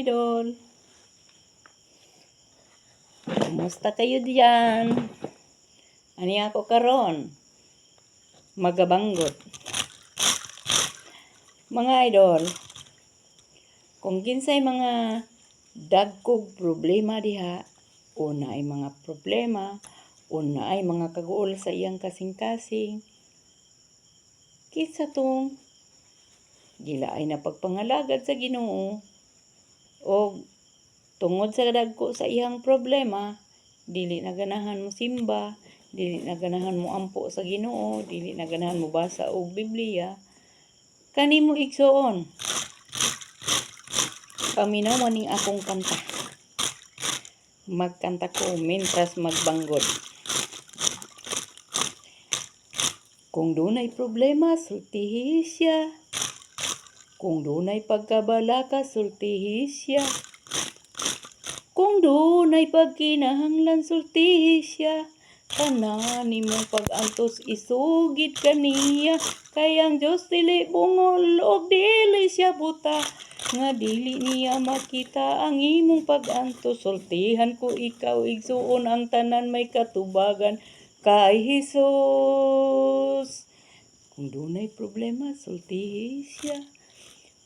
idol. Kumusta kayo diyan? Ani ako karon? Magabanggot. Mga idol, kung kinsay mga dagkog problema diha, una ay mga problema, una ay mga kaguol sa iyang kasing-kasing, kinsa tong gila ay napagpangalagad sa Ginoo o tungod sa dagko sa iyang problema, dili na ganahan mo simba, dili na ganahan mo ampo sa Ginoo, dili na ganahan mo basa og Biblia, kanimo igsuon. Paminaw man ning akong kanta. Magkanta ko mentras magbanggod. Kung dunay problema, sultihi siya. Kung dunay pagkabalaka, sultihi siya. Kung dunay pagkinahanglan, sultihi siya. Tanan nimong pag-antos isugid kaniya. Kay ang Dios dili bungol og dili siya buta. Nga dili niya makita ang imong pag-antos. Sultihan ko ikaw igsuon ang tanan may katubagan kay Hesus. Kung dunay problema, sultihi siya.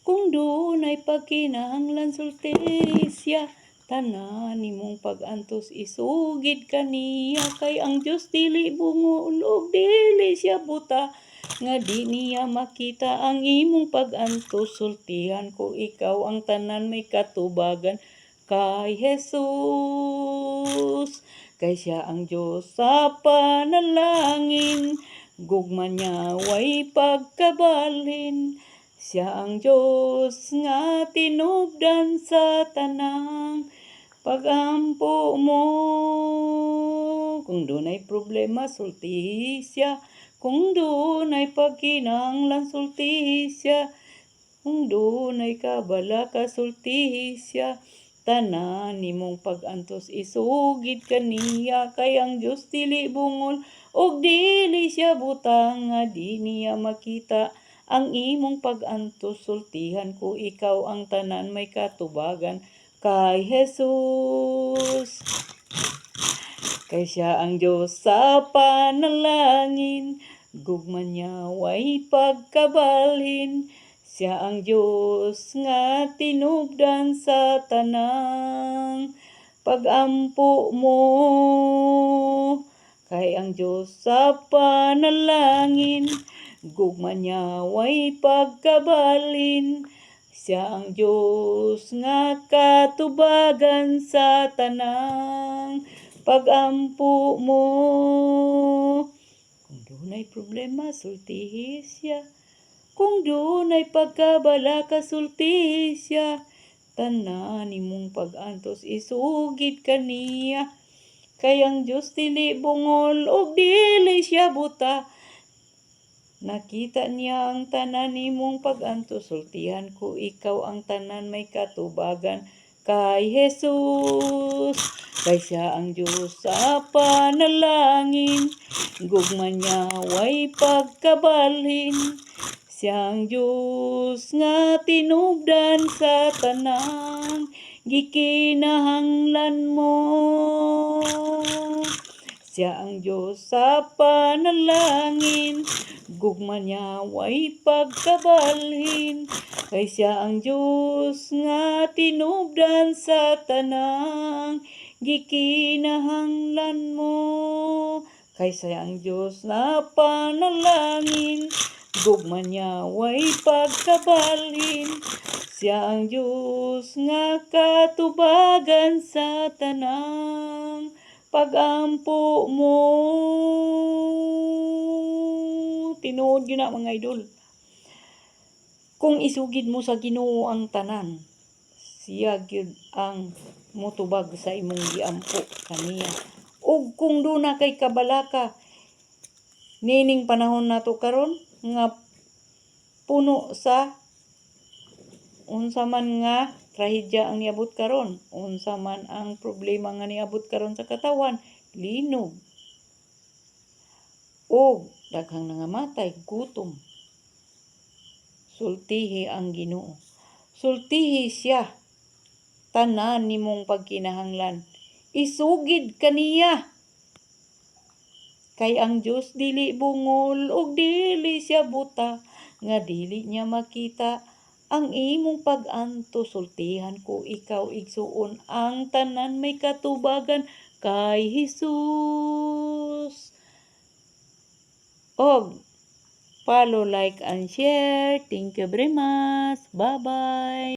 Kung dunay pagkinahanglan, sultihi siya. Tanan nimong pag-antos isugid kaniya. Kay ang Dios dili bungol og dili siya buta. Nga di niya makita ang imong pag-antos. Sultihan ko ikaw ang tanan may katubagan kay Hesus. Kay siya ang Dios sa panalangin, gugma niya way pagkabalhin. Siya ang Dios nga tinubdan sa tanang pagampo mo. Kung dunay problema, sultihi siya. Kung dunay pagkinahanglan, sultihi siya. Kung dunay kabalaka, sultihi siya. Tanan nimong pag-antos isugid kaniya. Kay ang Dios dili bungol og dili siya butang. Nga di niya makita ang imong pag-antos. Sultihan ko ikaw ang tanan may katubagan kay Hesus. Kay siya ang Dios sa panalangin, gugma niya way pagkabalhin. Siya ang Dios nga tinubdan sa tanang pagampo mo. Kay ang Dios sa panalangin, gugma niya way pagkabalhin. Siya ang Dios nga katubagan sa tanang pagampo mo. Kung dunay problema, sultihi siya. Kung dunay pagkabalaka, sultihi siya. Tanan nimong pag-antos isugid kaniya. Kay ang Dios dili bungol og dili siya buta. Nakita niya ang tanan nimong pag-antos. Sultihan ko ikaw ang tanan may katubagan kay Hesus. Kay siya ang Diyos sa panalangin, gugma niya way pagkabalhin. Siya ang Diyos nga tinubdan sa tanang gikinahanglan mo. Siya ang Diyos sa panalangin, gugma niya way pagkabalhin. Kay siya ang Diyos nga tinubdan sa tanang gikinahanglan mo. Kay siya ang Diyos na panalangin, gugma niya way pagkabalhin. Siya ang Diyos nga katubagan sa tanang pagampo mo. Tinuod yun na mga idol. Kung isugid mo sa Ginoo ang tanan, siya gyud ang motubag sa imong giampo kaniya. Ug kung duna kay kabalaka, nining panahon nato karon nga puno sa unsa man nga trahedya ang niabot karon, unsa man ang problema nga niabot karon sa katawan, linog, ug daghang nangamatay, gutom. Sultihi ang Ginoo. Sultihi siya. tanan nimong pagkinahanglan. Isugid kaniya. Kay ang Dios dili bungol ug dili siya buta, nga dili niya makita ang imong pag-anto. Sultihan ko ikaw igsuon, ang tanan may katubagan kay Hesus. Og follow, like, and share. Thank you very much. Bye-bye.